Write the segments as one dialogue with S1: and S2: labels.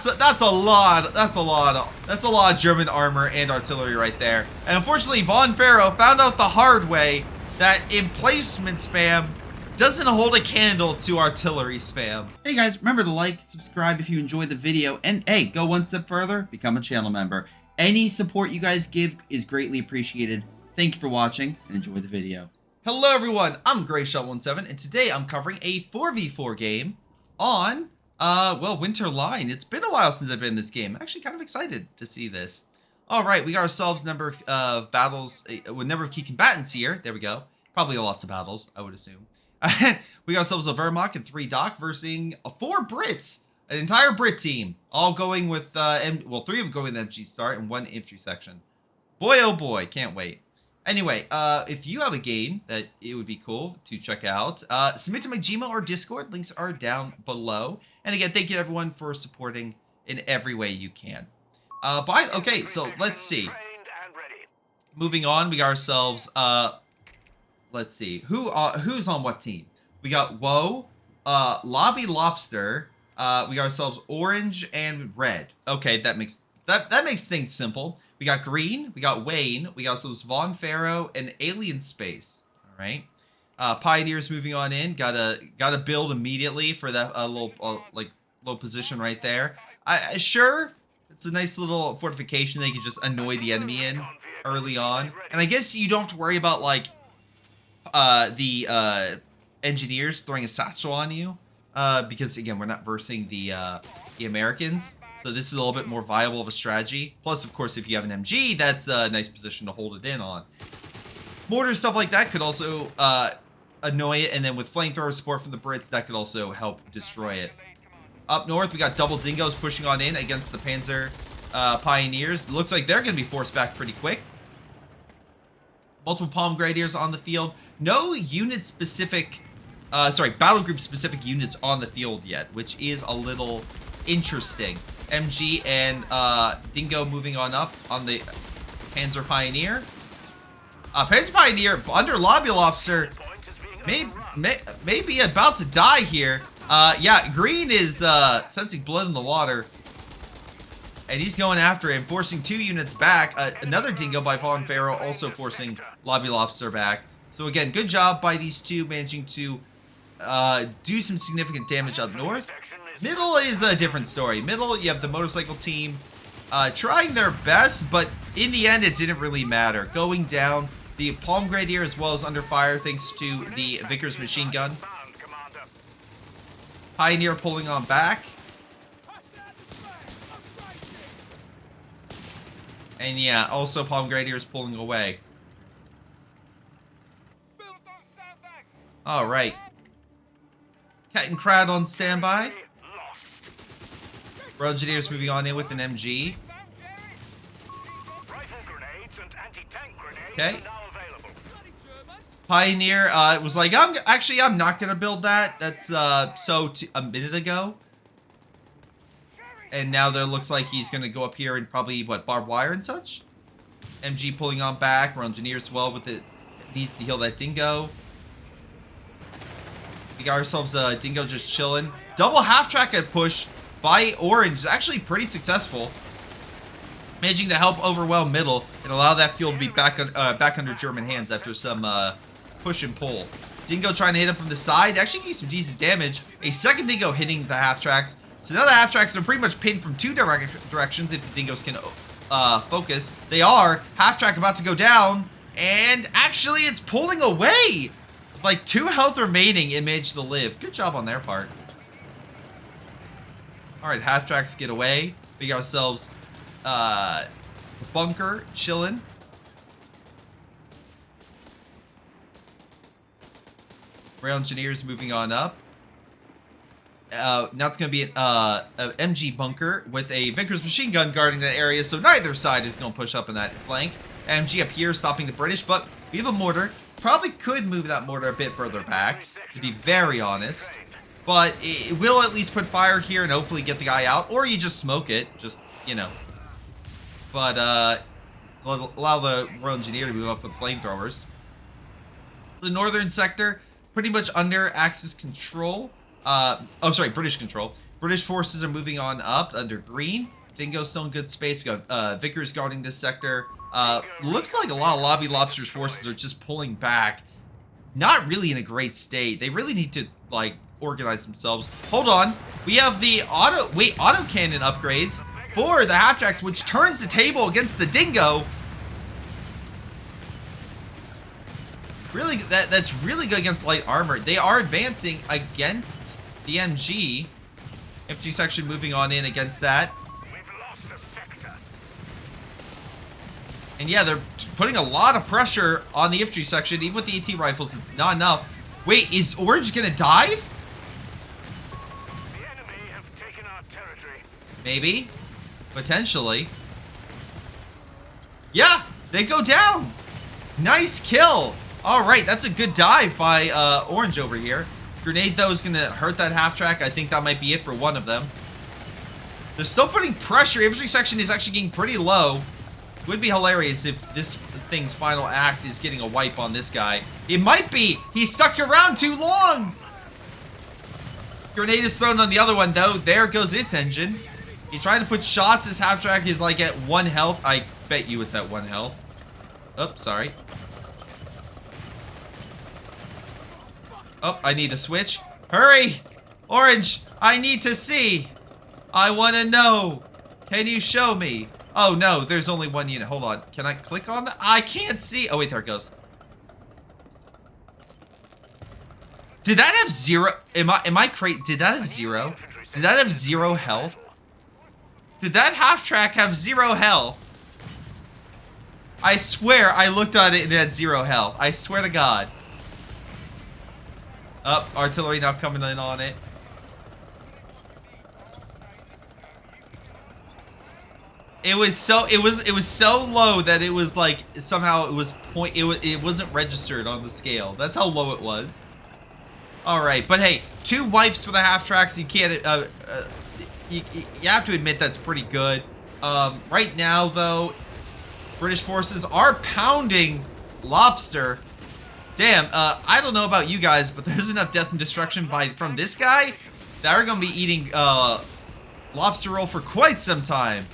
S1: that's a lot of German armor and artillery right there. And unfortunately, Von Pharaoh found out the hard way that emplacement spam doesn't hold a candle to artillery spam.
S2: Hey guys, remember to like, subscribe if you enjoyed the video, and hey, go one step further, become a channel member. Any support you guys give is greatly appreciated. Thank you for watching, and enjoy the video.
S1: Hello everyone, I'm Greyshot17, and today I'm covering a 4v4 game on, well, Winter Line. It's been a while since I've been in this game. I'm actually kind of excited to see this. Alright, we got ourselves a number of battles, a number of key combatants here. There we go. Probably lots of battles, I would assume. We got ourselves a Wehrmacht and 3 Doc versus 4 Brits. An entire Brit team. All going with, well, 3 of them going with MG start and 1 infantry section. Boy, oh boy, can't wait. Anyway, if you have a game that it would be cool to check out, submit to my Gmail or Discord. Links are down below. And again, thank you everyone for supporting in every way you can. Okay, so let's see. Moving on, we got ourselves, let's see, who's on what team? We got Woe, Lobby Lobster, we got ourselves Orange and Red. Okay, that makes things simple. We got Green, we got Wayne, we got ourselves Von Pharaoh and Alien Space. All right, Pioneers moving on in. Gotta build immediately for that low position right there. Sure, it's a nice little fortification that you can just annoy the enemy in early on, and I guess you don't have to worry about like the engineers throwing a satchel on you, because again we're not versing the Americans. So this is a little bit more viable of a strategy. Plus, of course, if you have an MG, that's a nice position to hold it in on. Mortar, stuff like that could also annoy it. And then with flamethrower support from the Brits, that could also help destroy it. Up north, we got double dingoes pushing on in against the Panzer Pioneers. Looks like they're going to be forced back pretty quick. Multiple palm grenadiers on the field. No unit-specific, battle group-specific units on the field yet, which is a little interesting. MG and Dingo moving on up on the Panzer Pioneer. Panzer Pioneer under Lobby Lobster may be about to die here. Yeah, Green is sensing blood in the water, and he's going after him, forcing 2 units back. Another Dingo by Von Pharaoh also forcing Lobby Lobster back. So again, good job by these two managing to do some significant damage up north. Middle is a different story. Middle, you have the motorcycle team trying their best, but in the end, it didn't really matter. Going down, the Palm Grenadier as well as under fire thanks to the Vickers machine gun. Pioneer pulling on back. And yeah, also Palm Grenadier is pulling away. All right. Cat and Crowd on standby. Royal Engineers moving on in with an MG. Okay. Pioneer was like, I'm not gonna build that. That's a minute ago. And now there looks like he's gonna go up here and probably barbed wire and such. MG pulling on back. Royal Engineers as well with it. Needs to heal that Dingo. We got ourselves a Dingo just chilling. Double half track at push by Orange is actually pretty successful, managing to help overwhelm middle and allow that field to be back under German hands after some push and pull. Dingo trying to hit him from the side, actually gets some decent damage. A second Dingo hitting the half tracks. So now the half tracks are pretty much pinned from 2 directions if the Dingoes can focus. They are. Half track about to go down, and actually it's pulling away. Like 2 health remaining, it managed to live. Good job on their part. Alright, half tracks get away. We got ourselves the bunker chilling. Rail Engineers moving on up. Now it's going to be an MG bunker with a Vickers machine gun guarding that area, so neither side is going to push up in that flank. MG up here stopping the British, but we have a mortar. Probably could move that mortar a bit further back, to be very honest. But it will at least put fire here and hopefully get the guy out. Or you just smoke it. Just, you know. But, allow the Royal Engineer to move up with flamethrowers. The northern sector, pretty much under Axis control. British control. British forces are moving on up under green. Dingo's still in good space. We got Vickers guarding this sector. Looks like a lot of Lobby Lobster's forces are just pulling back. Not really in a great state. They really need to, like, organize themselves. Hold on. We have the autocannon upgrades for the half-tracks, which turns the table against the Dingo. Really, that's really good against light armor. They are advancing against the MG. Infantry section moving on in against that. And yeah, they're putting a lot of pressure on the infantry section. Even with the AT rifles, it's not enough. Wait, is Orange gonna dive?
S3: The enemy have taken our territory.
S1: Maybe. Potentially. Yeah, they go down. Nice kill. All right, that's a good dive by Orange over here. Grenade, though, is going to hurt that half-track. I think that might be it for one of them. They're still putting pressure. Infantry section is actually getting pretty low. It would be hilarious if this thing's final act is getting a wipe on this guy. It might be. He stuck around too long. Grenade is thrown on the other one, though. There goes its engine. He's trying to put shots. His half-track is like at 1 health. I bet you it's at 1 health. Oh, sorry. Oh, I need to switch. Hurry! Orange, I need to see. I want to know. Can you show me? Oh, no, there's only 1 unit. Hold on. Can I click on that? I can't see. Oh, wait, there it goes. Did that have 0? Am I crazy? Did that have 0? Did that have 0 health? Did that half-track have 0 health? I swear I looked at it and it had 0 health. I swear to God. Up, artillery now coming in on it. It was so low that it was like somehow it was it wasn't registered on the scale. That's how low it was. All right, but hey, 2 wipes for the half tracks. You can't you have to admit that's pretty good. Right now though, British forces are pounding Lobster. Damn, I don't know about you guys, but there's enough death and destruction from this guy that we're gonna be eating Lobster roll for quite some time,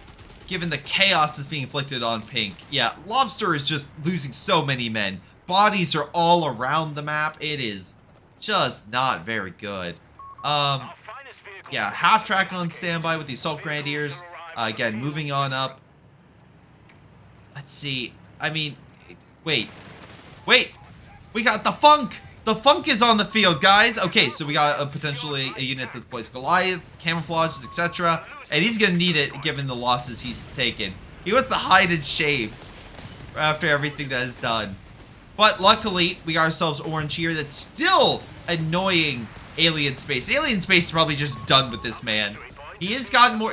S1: given the chaos that's being inflicted on Pink. Yeah, Lobster is just losing so many men. Bodies are all around the map. It is just not very good. Yeah, half track on standby with the Assault Grenadiers. Again, moving on up. Let's see. I mean, wait. We got the Funk! The Funk is on the field, guys! Okay, so we got potentially a unit that plays Goliaths, camouflages, etc. And he's gonna need it given the losses he's taken. He wants to hide in shame after everything that is done. But luckily, we got ourselves Orange here that's still annoying Alien Space. Alien Space is probably just done with this man. He has gotten more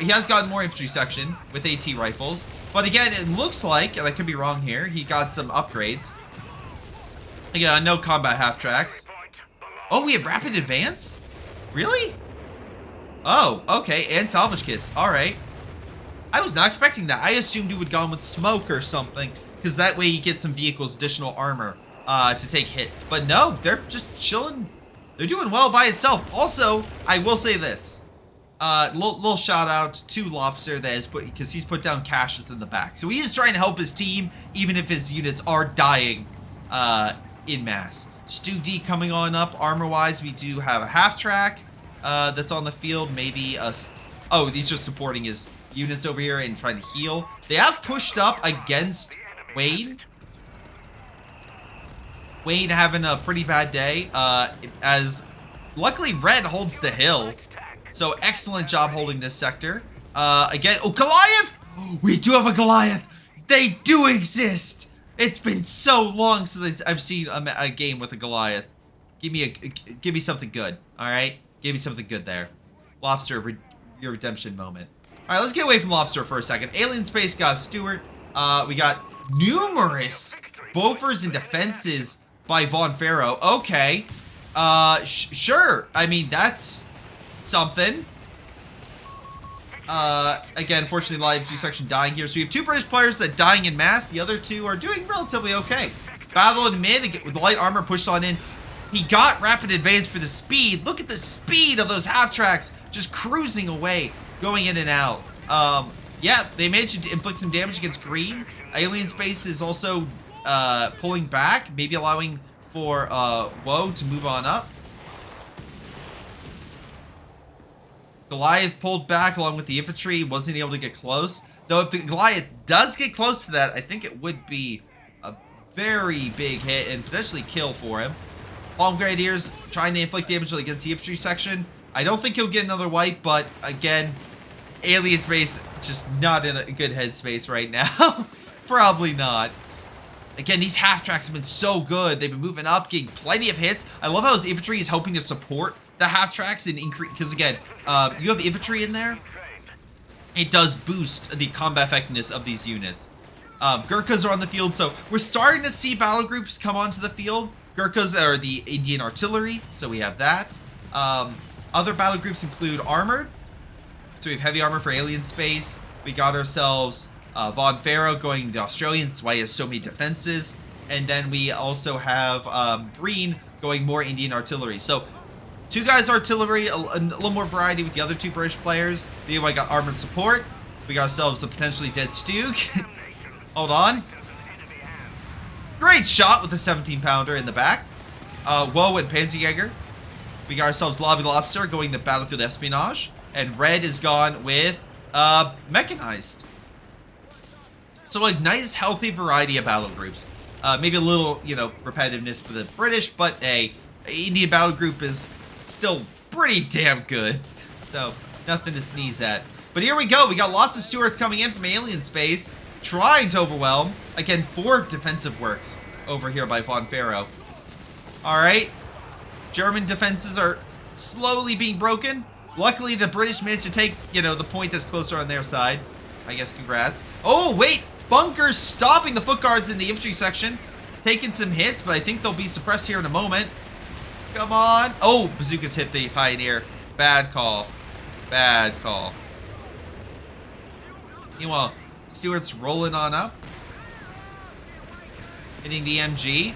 S1: infantry section with AT rifles. But again, it looks like, and I could be wrong here, he got some upgrades. Again, no combat half tracks. Oh, we have rapid advance? Really? Oh, okay, and salvage kits. All right. I was not expecting that. I assumed you would go with smoke or something, because that way you get some vehicles, additional armor to take hits. But no, they're just chilling. They're doing well by itself. Also, I will say this. Little shout out to Lobster that is because he's put down caches in the back. So he is trying to help his team, even if his units are dying in mass. Stu D coming on up armor-wise. We do have a half-track that's on the field. Maybe oh, he's just supporting his units over here and trying to heal. They have pushed up against Wayne. Wayne having a pretty bad day. As luckily Red holds the hill. So excellent job holding this sector. Again, oh, Goliath! We do have a Goliath. They do exist. It's been so long since I've seen a game with a Goliath. Give me something good. All right, give me something good there. Lobster, your redemption moment. All right, let's get away from Lobster for a second. Alien Space got Stewart. We got numerous Bofors and defenses by Von Farrow. Okay, sure. I mean, that's something. Again, unfortunately, the live G section dying here. So we have 2 British players that dying in mass. The other 2 are doing relatively okay. Battle in mid with the light armor pushed on in. He got rapid advance for the speed. Look at the speed of those half tracks. just cruising away, going in and out. Yeah, they managed to inflict some damage against green. Alien Space is also pulling back, maybe allowing for Woe to move on up. Goliath pulled back along with the infantry, wasn't able to get close. Though if the Goliath does get close to that, I think it would be a very big hit and potentially kill for him. Palm Grenadiers trying to inflict damage against the infantry section. I don't think he'll get another wipe, but again, Alien Space just not in a good headspace right now. Probably not. Again, these half-tracks have been so good. They've been moving up, getting plenty of hits. I love how his infantry is hoping to support the half-tracks and increase, because again, you have infantry in there. It does boost the combat effectiveness of these units. Gurkhas are on the field, so we're starting to see battle groups come onto the field. Gurkhas are the Indian artillery, so we have that. Other battle groups include armored. So we have heavy armor for Alien Space. We got ourselves Von Pharaoh going the Australian, that's why he has so many defenses. And then we also have green going more Indian artillery. So two guys artillery, a little more variety with the other two British players. The other got armored support. We got ourselves the potentially dead Stuka. Hold on. Great shot with the 17-pounder in the back. Woe and Panzerjäger. We got ourselves Lobby Lobster going the battlefield espionage. And red is gone with mechanized. So a nice healthy variety of battle groups. Maybe a little, repetitiveness for the British, but Indian battle group is still pretty damn good. So nothing to sneeze at. But here we go. We got lots of Stuarts coming in from Alien Space, trying to overwhelm. Again, 4 defensive works over here by Von Pharaoh. All right. German defenses are slowly being broken. Luckily, the British managed to take, the point that's closer on their side. I guess congrats. Oh, wait. Bunkers stopping the foot guards in the infantry section. Taking some hits, but I think they'll be suppressed here in a moment. Come on. Oh, bazookas hit the Pioneer. Bad call. Bad call. Meanwhile, Stuart's rolling on up. Hitting the MG.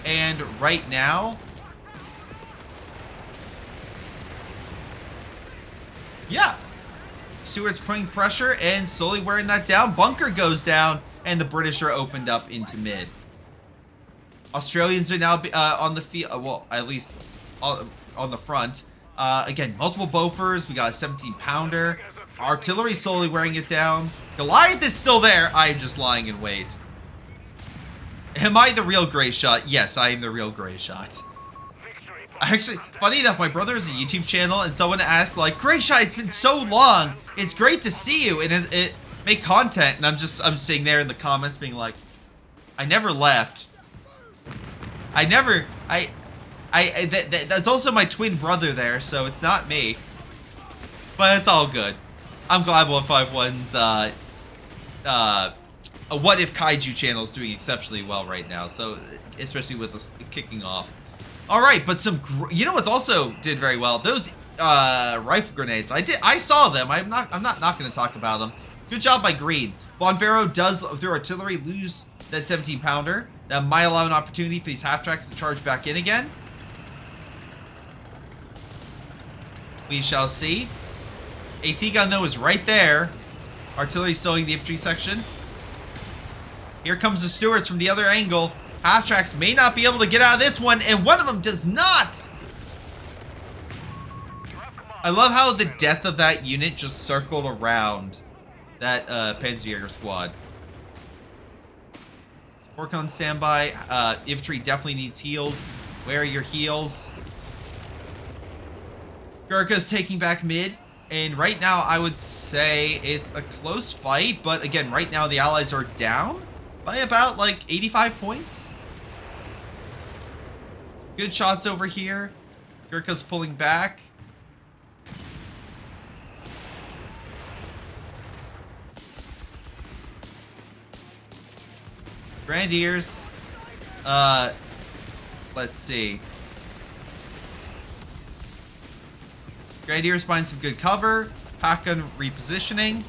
S1: And right now, yeah, Stuart's putting pressure and slowly wearing that down. Bunker goes down, and the British are opened up into mid. Australians are now on the field, well, at least on the front. Again, multiple Bofors. We got a 17-pounder. Artillery slowly wearing it down. Goliath is still there. I'm just lying in wait. Am I the real Greyshot? Yes, I am the real Greyshot. Actually, funny enough, my brother has a YouTube channel, and someone asked, like, Greyshot, it's been so long. It's great to see you, and it make content. And I'm sitting there in the comments being like, I never left. That's also my twin brother there, so it's not me. But it's all good. I'm glad 151's a What If Kaiju channel is doing exceptionally well right now. So, especially with us kicking off. All right, but you know what's also did very well? Those rifle grenades. I saw them. I'm not going to talk about them. Good job by green. Von Pharaoh does through artillery lose that 17-pounder. That might allow an opportunity for these half-tracks to charge back in again. We shall see. AT gun though is right there. Artillery slowing the infantry section. Here comes the Stuarts from the other angle. Half-tracks may not be able to get out of this one, and one of them does not. I love how the death of that unit just circled around that Panzerjäger squad. Support on standby. Infantry definitely needs heals. Where are your heals? Gurkha's taking back mid. And right now, I would say it's a close fight. But again, right now, the Allies are down by about, like, 85 points. Good shots over here. Gurkha's pulling back. Grenadiers. Let's see. Grenadiers find some good cover. Pack gun repositioning.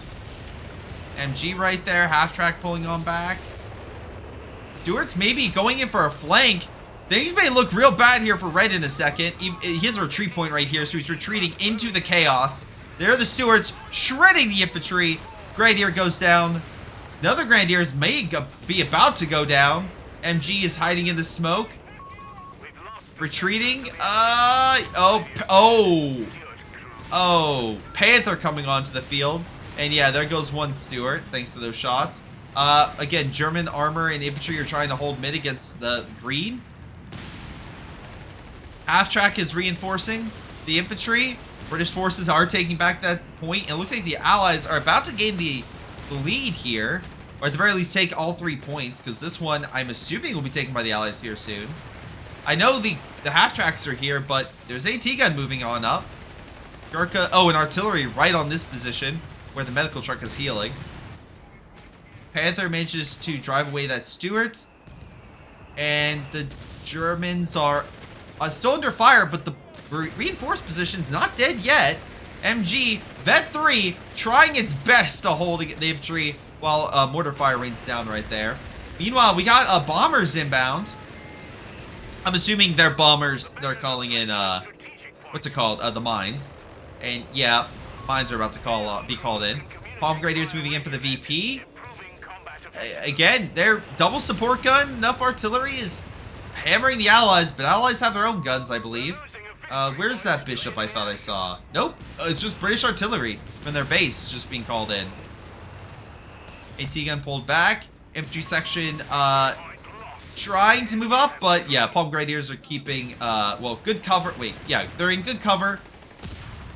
S1: MG right there. Half track pulling on back. Stuart's maybe going in for a flank. Things may look real bad here for Red in a second. He has a retreat point right here, so he's retreating into the chaos. There are the Stuarts shredding the infantry. Grenadier goes down. Another Grenadiers may be about to go down. MG is hiding in the smoke. Retreating. Panther coming onto the field. And yeah, there goes one Stuart, thanks to those shots. Again, German armor and infantry are trying to hold mid against the green. Half-track is reinforcing the infantry. British forces are taking back that point. It looks like the Allies are about to gain the lead here. Or at the very least take all 3 points. Because this one, I'm assuming, will be taken by the Allies here soon. I know the half-tracks are here, but there's AT gun moving on up. Gurkha, and artillery right on this position where the medical truck is healing. Panther manages to drive away that Stuart. And the Germans are still under fire, but the reinforced position's not dead yet. MG, Vet 3, trying its best to hold the infantry while mortar fire rains down right there. Meanwhile, we got bombers inbound. I'm assuming they're bombers. They're calling in, what's it called? The mines. And yeah, mines are about to be called in. Palm Grenadiers moving in for the VP. Again, their double support gun, enough artillery is hammering the Allies, but Allies have their own guns, I believe. Where's that bishop I thought I saw? Nope, it's just British artillery from their base just being called in. AT gun pulled back. Infantry section trying to move up, but yeah, Palm Grenadiers are keeping, good cover. Wait, yeah, they're in good cover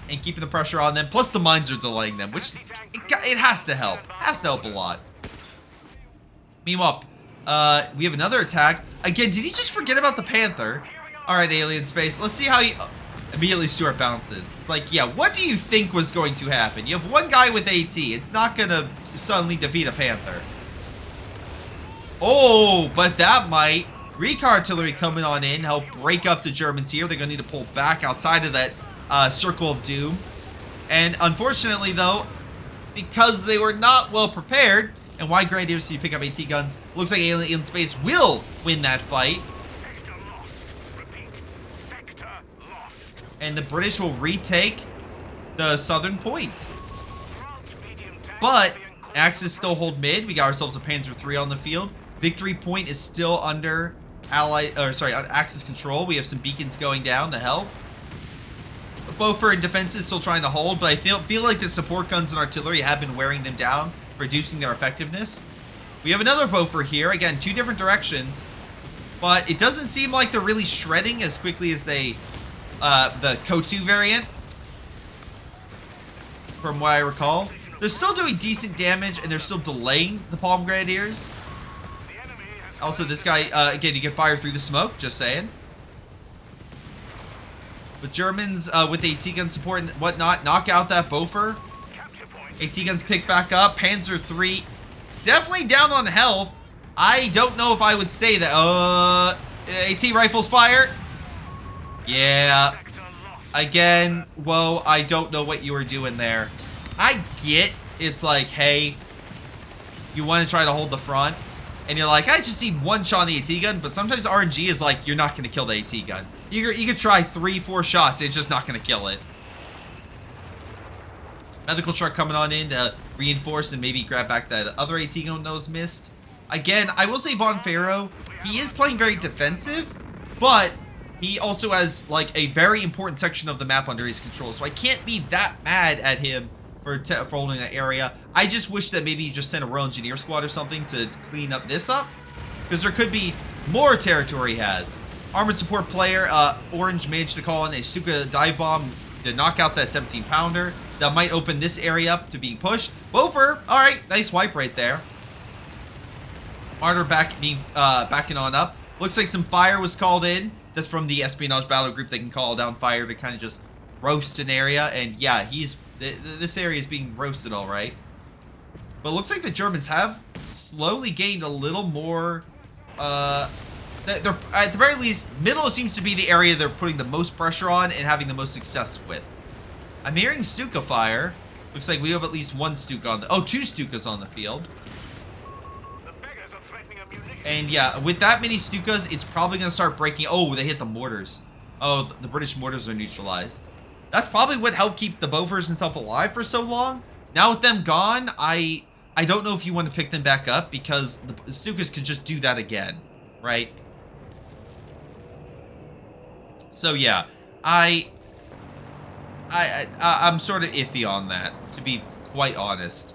S1: and keeping the pressure on them. Plus the mines are delaying them, which it has to help. It has to help a lot. Meanwhile, we have another attack. Again, did he just forget about the Panther? Alright, Alien Space. Let's see how he... immediately Stuart bounces. It's like, yeah, what do you think was going to happen? You have one guy with AT. It's not going to suddenly defeat a Panther. Oh, but that might. Recon artillery coming on in. Help break up the Germans here. They're going to need to pull back outside of that circle of doom. And unfortunately, though, because they were not well prepared... And why Grenadiers do you pick up AT guns? Looks like Alien Space will win that fight. And the British will retake the southern point. But Axis still hold mid. We got ourselves a Panzer III on the field. Victory point is still under Axis control. We have some beacons going down to help. Beaufort and defense is still trying to hold, but I feel like the support guns and artillery have been wearing them down, reducing their effectiveness. We have another Beaufort here. Again, 2 different directions. But it doesn't seem like they're really shredding as quickly as they... the CoH3 variant. From what I recall. They're still doing decent damage, and they're still delaying the Palm Grenadiers. Also, this guy, again, you can fire through the smoke, just saying. The Germans, with AT gun support and whatnot, knock out that Beaufort. AT guns pick back up. Panzer III definitely down on health. I don't know if I would stay there. AT rifles fire. Yeah. Again, whoa, I don't know what you were doing there. I get it's like, hey, you want to try to hold the front. And you're like, I just need one shot on the AT gun. But sometimes RNG is like, you're not going to kill the AT gun. You could try 3-4 shots. It's just not going to kill it. Medical truck coming on in to reinforce and maybe grab back that other AT gun that was missed. Again, I will say Von Pharaoh, he is playing very defensive, but he also has like a very important section of the map under his control. So I can't be that mad at him for holding that area. I just wish that maybe he just sent a Royal Engineer squad or something to clean up this up, because there could be more territory he has. Armored support player, Orange managed to call in a Stuka dive bomb to knock out that 17-pounder. That might open this area up to being pushed. Beaufort, all right, nice wipe right there. Martyr backing on up. Looks like some fire was called in. That's from the espionage battle group. They can call down fire to kind of just roast an area. And yeah, this area is being roasted all right. But it looks like the Germans have slowly gained a little more. They're at the very least, middle seems to be the area they're putting the most pressure on and having the most success with. I'm hearing Stuka fire. Looks like we have at least one Stuka on the... Oh, 2 Stukas on the field.
S3: The beggars are threatening a munitions
S1: And yeah, with that many Stukas, it's probably going to start breaking. Oh, they hit the mortars. Oh, the British mortars are neutralized. That's probably what helped keep the Bofors and stuff alive for so long. Now with them gone, I don't know if you want to pick them back up because the Stukas could just do that again, right? So yeah, I'm sort of iffy on that, to be quite honest.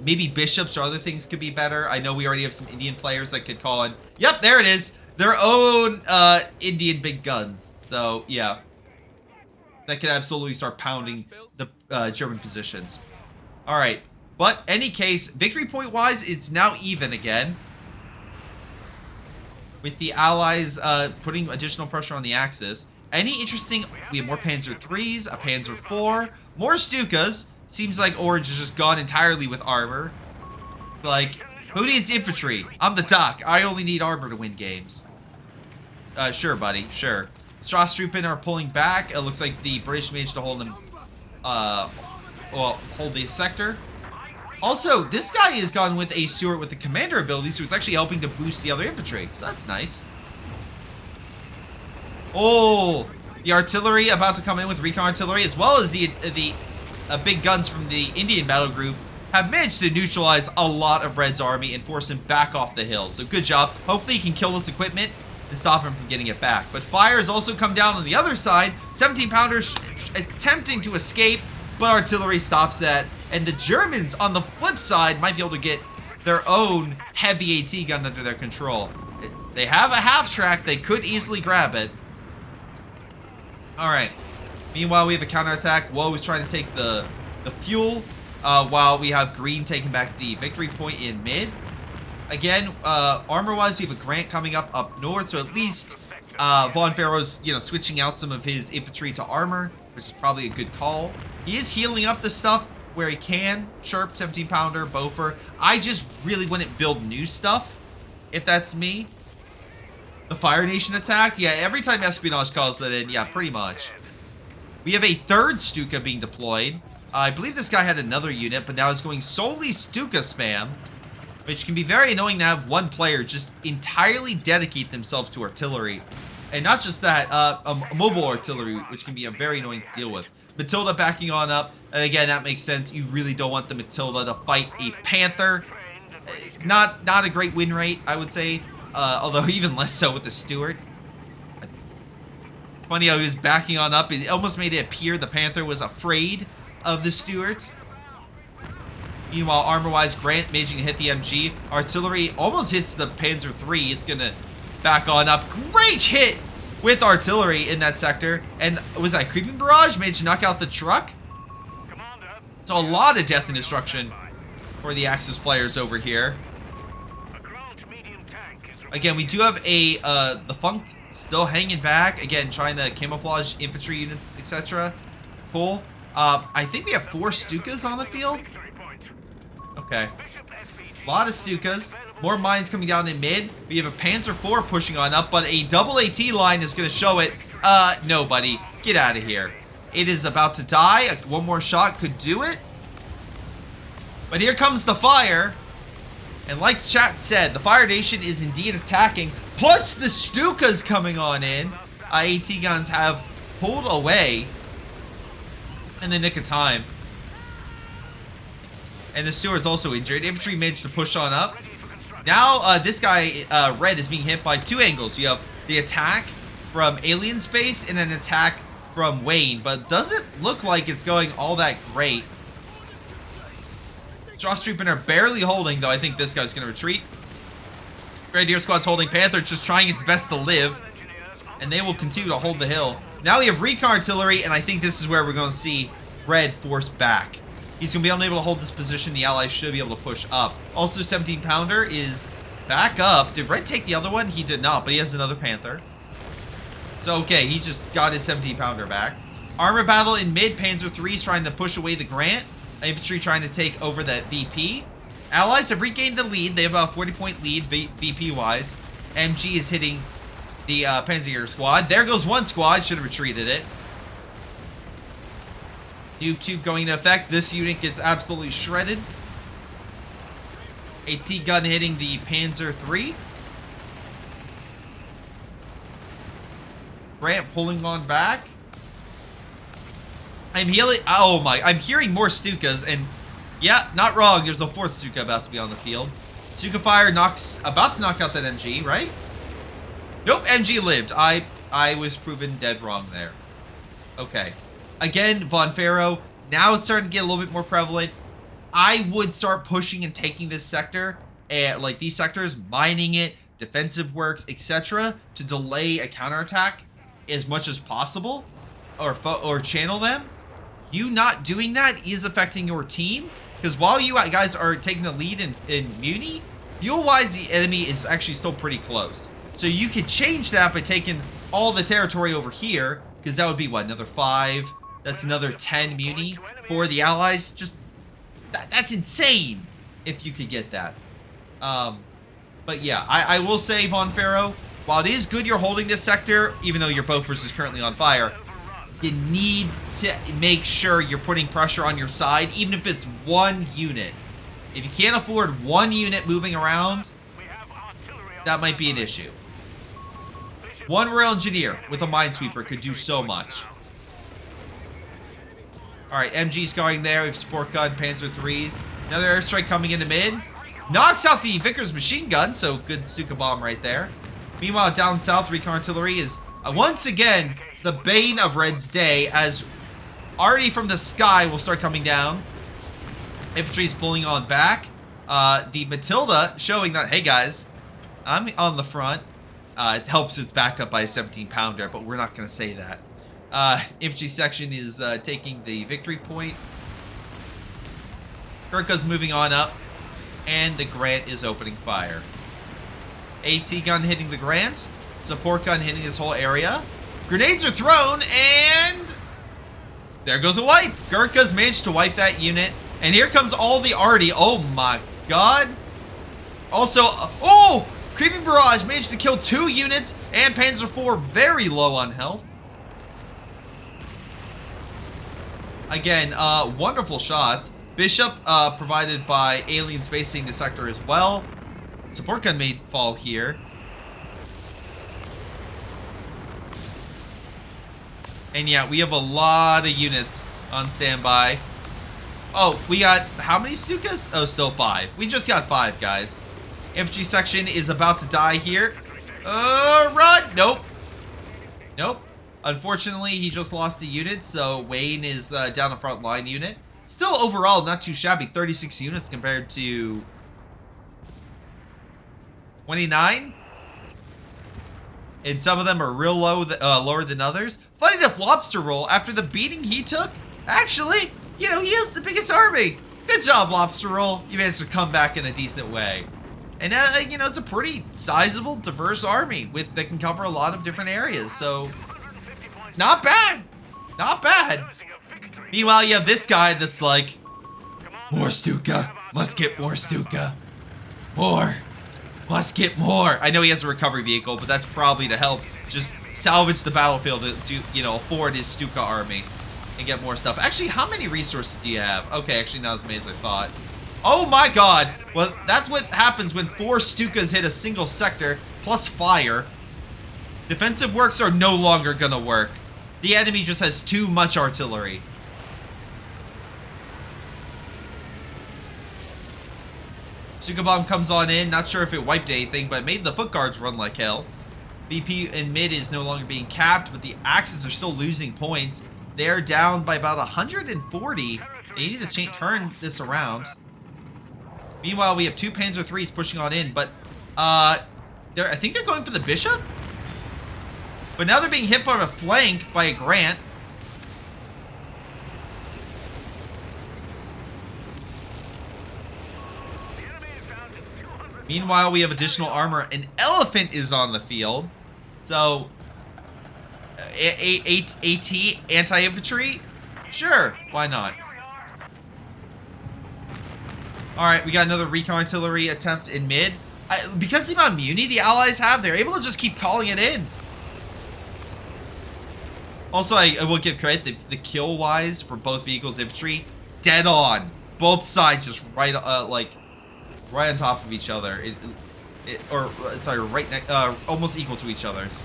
S1: Maybe bishops or other things could be better. I know we already have some Indian players that could call in. Yep, there it is. Their own Indian big guns. So yeah, that could absolutely start pounding the German positions. All right, but any case, victory point wise, it's now even again. With the Allies putting additional pressure on the Axis. Any interesting, we have more Panzer 3s, a Panzer 4, more Stukas. Seems like Orange has just gone entirely with armor. It's like, who needs infantry? I'm the doc. I only need armor to win games. Sure, buddy, sure. Strasstruppen are pulling back. It looks like the British managed to hold them, well, hold the sector. Also, this guy has gone with a Stuart with the commander ability, so it's actually helping to boost the other infantry. So that's nice. Oh, the artillery about to come in with recon artillery, as well as the big guns from the Indian battle group, have managed to neutralize a lot of Red's army and force him back off the hill. So good job. Hopefully he can kill this equipment and stop him from getting it back. But fire has also come down on the other side. 17-pounders attempting to escape, but artillery stops that. And the Germans, on the flip side, might be able to get their own heavy AT gun under their control. They have a half-track. They could easily grab it. All right. Meanwhile, we have a counterattack. Woe is trying to take the fuel, while we have Green taking back the victory point in mid. Again, armor-wise, we have a Grant coming up north, so at least Von Farrow's, switching out some of his infantry to armor, which is probably a good call. He is healing up the stuff where he can. Sharp, 17-pounder, Bofer. I just really wouldn't build new stuff, if that's me. The Fire Nation attacked? Yeah, every time Espionage calls that in, yeah, pretty much. We have a third Stuka being deployed. I believe this guy had another unit, but now it's going solely Stuka spam, which can be very annoying to have one player just entirely dedicate themselves to artillery. And not just that, mobile artillery, which can be a very annoying to deal with. Matilda backing on up, and again, that makes sense. You really don't want the Matilda to fight a Panther. Not a great win rate, I would say, although even less so with the Stuart. Funny how he was backing on up. It almost made it appear the Panther was afraid of the Stuarts. Meanwhile, armor-wise, Grant managing to hit the MG. Artillery almost hits the Panzer III. It's going to back on up. Great hit with artillery in that sector. And was that a creeping barrage? Managed to knock out the truck. So a lot of death and destruction for the Axis players over here. Again, we do have the Funk still hanging back. Again, trying to camouflage infantry units, etc. Cool. I think we have 4 Stukas on the field. Okay. A lot of Stukas. More mines coming down in mid. We have a Panzer IV pushing on up, but a double AT line is going to show it. No, buddy. Get out of here. It is about to die. One more shot could do it. But here comes the fire. And like chat said, the Fire Nation is indeed attacking. Plus the Stukas coming on in. AT guns have pulled away in the nick of time. And the Stuart's also injured. Infantry managed to push on up. Now this guy, Red, is being hit by 2 angles. You have the attack from Alien Space and an attack from Wayne. But it doesn't look like it's going all that great. Strasstruppen are barely holding, though I think this guy's going to retreat. Grenadier Squad's holding. Panther just trying its best to live. And they will continue to hold the hill. Now we have recon artillery, and I think this is where we're going to see Red forced back. He's going to be unable to hold this position. The Allies should be able to push up. Also, 17-pounder is back up. Did Red take the other one? He did not, but he has another Panther. So, okay, he just got his 17-pounder back. Armor battle in mid. Panzer III is trying to push away the Grant. Infantry trying to take over that VP. Allies have regained the lead. They have a 40-point lead, VP-wise. MG is hitting the Panzer squad. There goes one squad. Should have retreated it. Noob tube going into effect. This unit gets absolutely shredded. AT gun hitting the Panzer III. Grant pulling on back. I'm healing. Oh my, I'm hearing more Stukas, and yeah, not wrong. There's a 4th Stuka about to be on the field. Stuka fire about to knock out that MG, right? Nope, MG lived. I was proven dead wrong there. Okay. Again, Von Pharaoh. Now it's starting to get a little bit more prevalent. I would start pushing and taking this sector, like these sectors, mining it, defensive works, etc., to delay a counterattack as much as possible, or channel them. You not doing that is affecting your team, because while you guys are taking the lead in Muni, fuel-wise, the enemy is actually still pretty close. So you could change that by taking all the territory over here, because that would be, what, another 5? That's another 10 Muni for the allies. Just, that's insane if you could get that. But yeah, I will say, Von Pharaoh, while it is good you're holding this sector, even though your Bofors is currently on fire, you need to make sure you're putting pressure on your side, even if it's 1 unit. If you can't afford 1 unit moving around, that might be an issue. 1 Royal Engineer with a Minesweeper could do so much. Alright, MG's going there. We have Sport Gun, Panzer IIIs. Another airstrike coming into mid. Knocks out the Vickers machine gun, so good Stuka bomb right there. Meanwhile, down south, Recon Artillery is once again the bane of Red's day, as already from the sky will start coming down. Infantry's pulling on back. The Matilda showing that, hey guys, I'm on the front. It helps it's backed up by a 17-pounder, but we're not going to say that. Infantry section is taking the victory point. Gurkha's moving on up, and the Grant is opening fire. AT gun hitting the Grant. Support gun hitting this whole area. Grenades are thrown, and there goes a wipe. Gurkha's managed to wipe that unit, and here comes all the arty. Oh my god. Also, oh! Creeping Barrage managed to kill 2 units, and Panzer IV very low on health. Again, wonderful shots. Bishop provided by alien spacing the sector as well. Support gun may fall here. And yeah, we have a lot of units on standby. Oh, we got how many Stukas? Oh, still 5. We just got 5, guys. Infantry section is about to die here. Run! Nope. Nope. Unfortunately, he just lost a unit, so Wayne is down a front line unit. Still, overall, not too shabby. 36 units compared to 29. And some of them are real low, lower than others. Funny enough, Lobster Roll, after the beating he took, actually, you know, he has the biggest army. Good job, Lobster Roll. You managed to come back in a decent way. And, you know, it's a pretty sizable, diverse army that can cover a lot of different areas. So, not bad. Not bad. Meanwhile, you have this guy that's like, more Stuka. Must get more Stuka. More. Must get more. I know he has a recovery vehicle, but that's probably to help just salvage the battlefield to, you know, afford his Stuka army and get more stuff. Actually, how many resources do you have? Okay, actually not as many as I thought. Oh my god. Well, that's what happens when 4 Stukas hit a single sector, plus fire. Defensive works are no longer gonna work. The enemy just has too much artillery. Stuka bomb comes on in. Not sure if it wiped anything, but it made the foot guards run like hell. BP in mid is no longer being capped, but the Axis are still losing points. They're down by about 140. They need to turn this around. Meanwhile, we have 2 Panzer IIIs pushing on in, but I think they're going for the Bishop? But now they're being hit on a flank by a Grant. Meanwhile, we have additional armor. An elephant is on the field. So, AT, anti-infantry? Sure, why not? Alright, we got another recon artillery attempt in mid. Because of the amount of muni the allies have, they're able to just keep calling it in. Also, I will give credit, the kill-wise for both vehicles infantry, dead on. Both sides just right, right on top of each other. Sorry, right next, almost equal to each other's.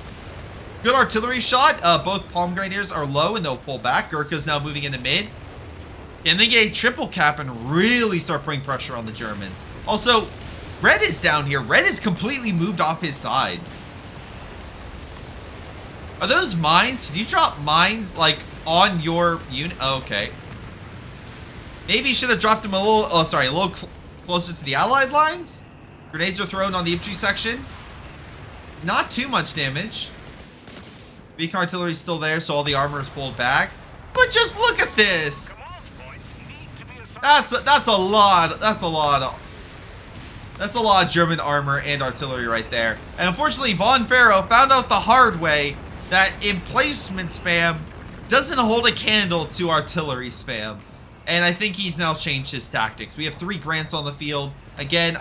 S1: Good artillery shot. Both palm grenadiers are low and they'll pull back. Gurkha's now moving into mid. And they get a triple cap and really start putting pressure on the Germans. Also, Red is down here. Red is completely moved off his side. Are those mines? Did you drop mines, like, on your unit? Oh, okay. Maybe you should have dropped them a little closer to the allied lines. Grenades are thrown on the infantry section. Not too much damage. Weak artillery is still there, so all the armor is pulled back. But just look at this. That's a lot. That's a lot of German armor and artillery right there. And unfortunately, Von Pharaoh found out the hard way that emplacement spam doesn't hold a candle to artillery spam. And I think he's now changed his tactics. We have 3 grants on the field. Again,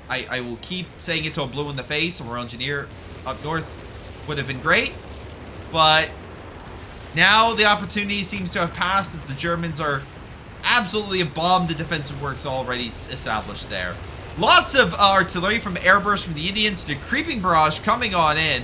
S1: I will keep saying it till I'm blue in the face. A Royal Engineer up north would have been great. But now the opportunity seems to have passed as the Germans are absolutely bombed the defensive works already established there. Lots of artillery from airburst from the Indians to creeping barrage coming on in.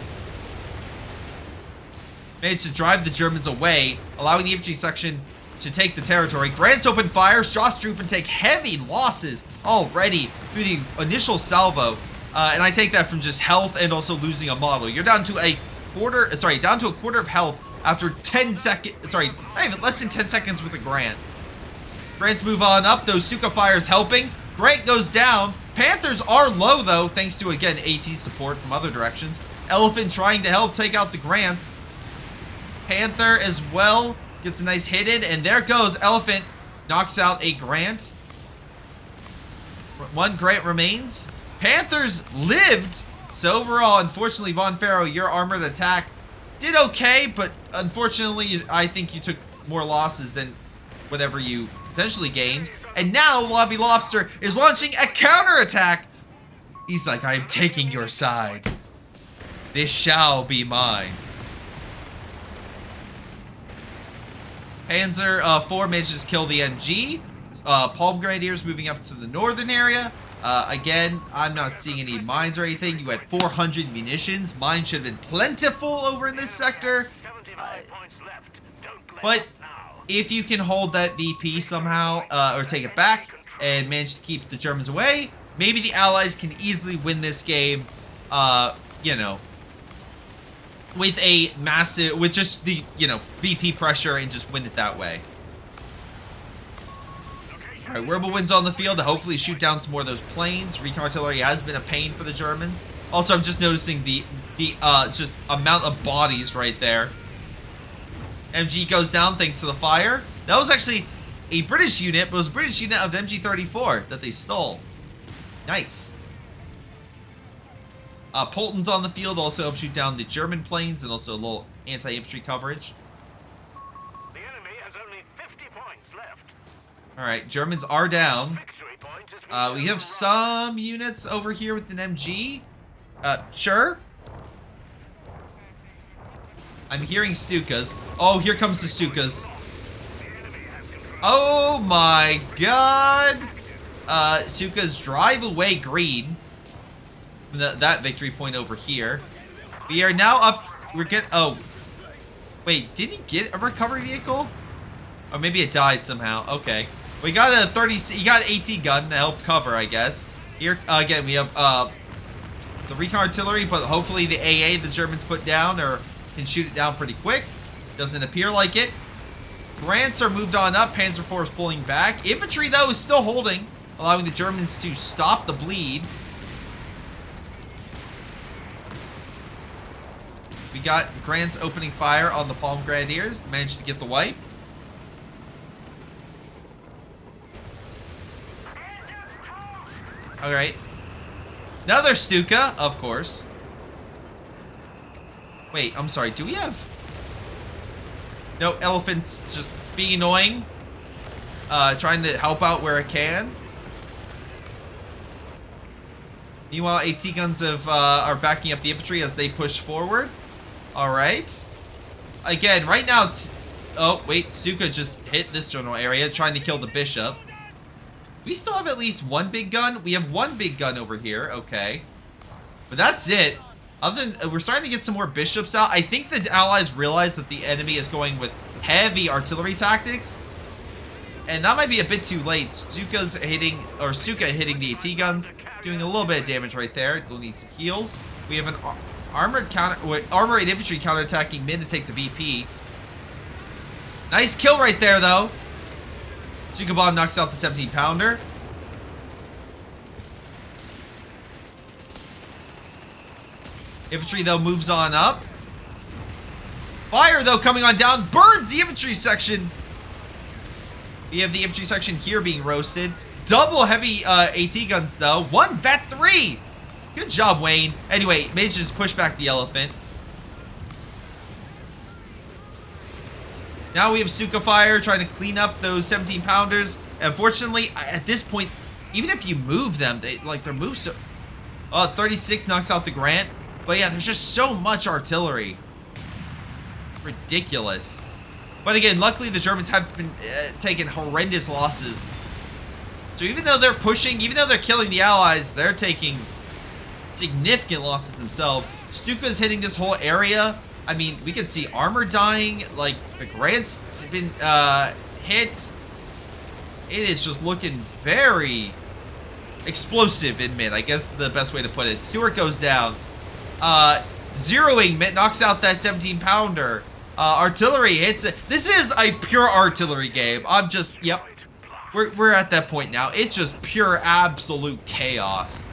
S1: Managed to drive the Germans away, allowing the infantry section to take the territory. Grants open fire. Strasstruppen take heavy losses already through the initial salvo. And I take that from just health and also losing a model. You're down to a quarter of health after 10 seconds. Sorry, not even less than 10 seconds with a Grant. Grants move on up. Those Stuka fires helping. Grant goes down. Panthers are low though, thanks to again AT support from other directions. Elephant trying to help take out the Grants. Panther as well gets a nice hit in, and there goes Elephant, knocks out a Grant. 1 Grant remains. Panthers lived. So overall, unfortunately, Von Pharaoh, your armored attack did okay, but unfortunately, I think you took more losses than whatever you potentially gained. And now Lobby Lobster is launching a counterattack. He's like, I am taking your side. This shall be mine. Panzer IV manages to kill the MG. Palm Grenadiers moving up to the northern area. Again, I'm not seeing any mines or anything. You had 400 munitions. Mines should have been plentiful over in this sector. But if you can hold that VP somehow, or take it back, and manage to keep the Germans away, maybe the Allies can easily win this game, you know, with a massive, with just the, you know, VP pressure and just win it that way. Alright, Whirlwind's on the field to hopefully shoot down some more of those planes. Recon artillery has been a pain for the Germans. Also, I'm just noticing the just amount of bodies right there. MG goes down thanks to the fire. That was actually a British unit, but it was a British unit of the MG-34 that they stole. Nice. Polton's on the field, also helps shoot down the German planes and also a little anti-infantry coverage.
S3: The enemy has only 50 points left.
S1: Alright, Germans are down.
S3: Victory point has been
S1: We have some units over here with an MG. Sure. I'm hearing Stukas. Oh, here comes the Stukas. Oh my god. Stukas drive away green. That victory point over here. We are now up. We're getting. Oh. Wait, did he get a recovery vehicle? Or maybe it died somehow. Okay. We got a 30. He got an AT gun to help cover, I guess. Here, again, we have the recon artillery, but hopefully the AA the Germans put down or can shoot it down pretty quick. Doesn't appear like it. Grants are moved on up. Panzer IV is pulling back. Infantry, though, is still holding, allowing the Germans to stop the bleed. We got Grants opening fire on the Palm Grenadiers. Managed to get the wipe. Alright. Another Stuka, of course. Wait, I'm sorry. Do we have... No, Elephant's just being annoying. Trying to help out where it can. Meanwhile, AT guns are backing up the infantry as they push forward. Alright. Again, right now it's... Oh, wait. Stuka just hit this general area trying to kill the bishop. We still have at least one big gun. We have one big gun over here. Okay. But that's it. Other than, we're starting to get some more bishops out. I think the allies realize that the enemy is going with heavy artillery tactics. And that might be a bit too late. Stuka hitting the AT guns, doing a little bit of damage right there. They'll need some heals. We have an armored infantry counterattacking mid to take the VP. Nice kill right there, though. Stuka bomb knocks out the 17-pounder. Infantry, though, moves on up. Fire, though, coming on down. Burns the infantry section. We have the infantry section here being roasted. Double heavy AT guns, though. One Vet 3. Good job, Wayne. Anyway, manages to push back the elephant. Now we have Stuka Fire trying to clean up those 17-pounders. Unfortunately, at this point, even if you move them, their moves so... 36 knocks out the Grant. But yeah, there's just so much artillery. Ridiculous. But again, luckily the Germans have been taking horrendous losses. So even though they're pushing, even though they're killing the allies, they're taking significant losses themselves. Stuka's hitting this whole area. I mean, we can see armor dying. Like, the Grant's been hit. It is just looking very explosive in mid, I guess the best way to put it. Stewart goes down. Zeroing mid knocks out that 17-pounder. Artillery hits it. This is a pure artillery game. I'm just, yep. We're at that point now. It's just pure absolute chaos.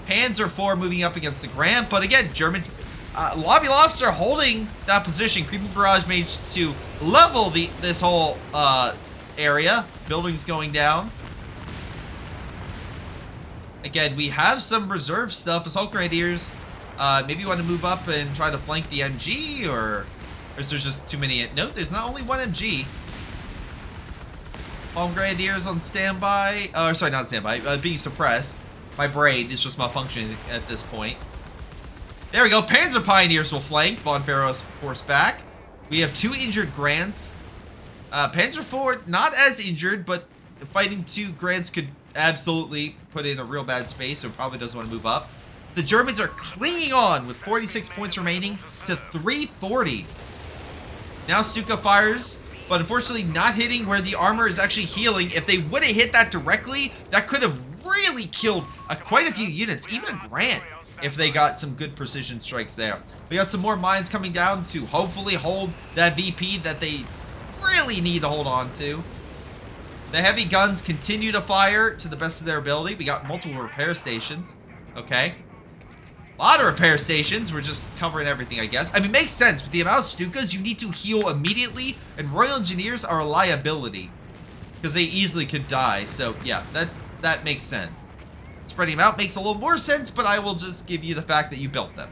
S1: Panzer IV moving up against the Grant, but again, Germans, Lobby Lobster holding that position. Creeping Barrage managed to level this whole area. Buildings going down. Again, we have some reserve stuff. Assault Grenadiers. Maybe you want to move up and try to flank the MG, or is there just too many? No, there's not only one MG. Bomb Grenadiers on standby. Sorry, not standby. Being suppressed. My brain is just malfunctioning at this point. There we go. Panzer Pioneers will flank. Von Pharaoh's force back. We have 2 injured Grants. Panzer IV, not as injured, but fighting 2 Grants could absolutely put in a real bad space, so probably doesn't want to move up. The Germans are clinging on with 46 points remaining to 340. Now Stuka fires, but unfortunately not hitting where the armor is actually healing. If they would have hit that directly, that could have really killed quite a few units, even a Grant, if they got some good precision strikes there. We got some more mines coming down to hopefully hold that VP that they really need to hold on to. The heavy guns continue to fire to the best of their ability. We got multiple repair stations. Okay. A lot of repair stations. We're just covering everything, I guess. I mean, it makes sense. With the amount of Stukas, you need to heal immediately, and Royal Engineers are a liability because they easily could die. So, yeah, that makes sense. Spreading them out makes a little more sense, but I will just give you the fact that you built them.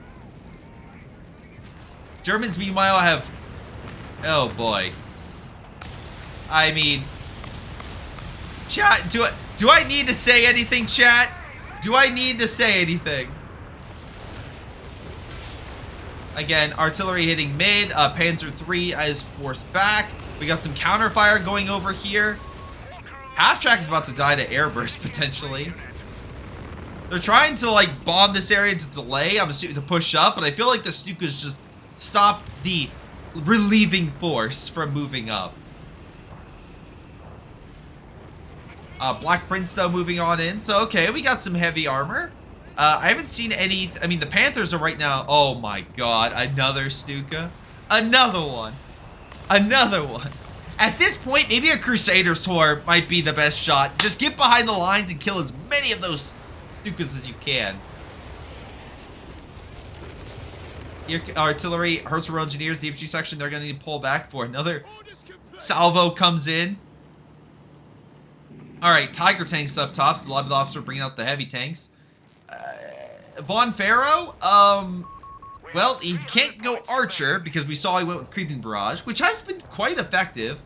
S1: Germans, meanwhile, have... Oh, boy. I mean... Chat, do I need to say anything, chat? Do I need to say anything? Again, artillery hitting mid. Panzer III is forced back. We got some counterfire going over here. Half-Track is about to die to airburst, potentially. They're trying to, like, bomb this area to delay, I'm assuming, to push up, but I feel like the Stukas just stopped the relieving force from moving up. Black Prince, though, moving on in. So, okay, we got some heavy armor. I haven't seen any... I mean, the Panthers are right now... Oh, my God. Another Stuka. Another one. Another one. At this point, maybe a Crusader Sword might be the best shot. Just get behind the lines and kill as many of those Stukas as you can. Your artillery hurts Royal Engineers. The infantry section, they're going to need to pull back for another salvo comes in. Alright, Tiger tanks up top, so the Lobby Officer bringing out the heavy tanks. Von Pharaoh, well, he can't go Archer because we saw he went with Creeping Barrage, which has been quite effective.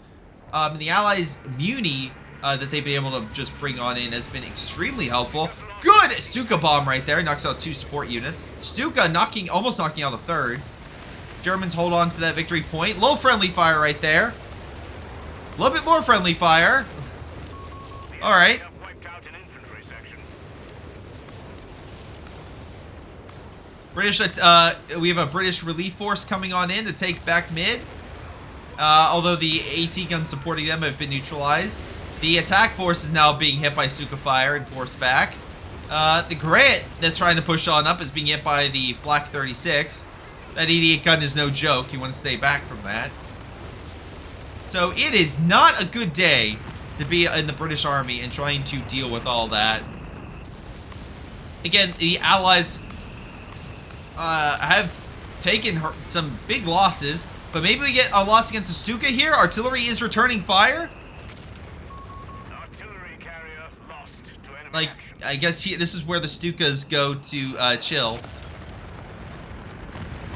S1: And the Allies' Muni that they've been able to just bring on in has been extremely helpful. Good Stuka bomb right there, knocks out 2 support units. Stuka almost knocking out a 3rd. Germans hold on to that victory point. Low friendly fire right there. A little bit more friendly fire. All right. British, we have a British relief force coming on in to take back mid. Although the AT guns supporting them have been neutralized. The attack force is now being hit by Stuka fire and forced back. The Grant that's trying to push on up is being hit by the Flak 36. That 88 gun is no joke. You want to stay back from that. So it is not a good day to be in the British Army and trying to deal with all that. Again, the Allies have taken some big losses, but maybe we get a loss against the Stuka here. Artillery is returning fire.
S3: Artillery carrier lost to enemy
S1: Like,
S3: action.
S1: I guess this is where the Stukas go to chill.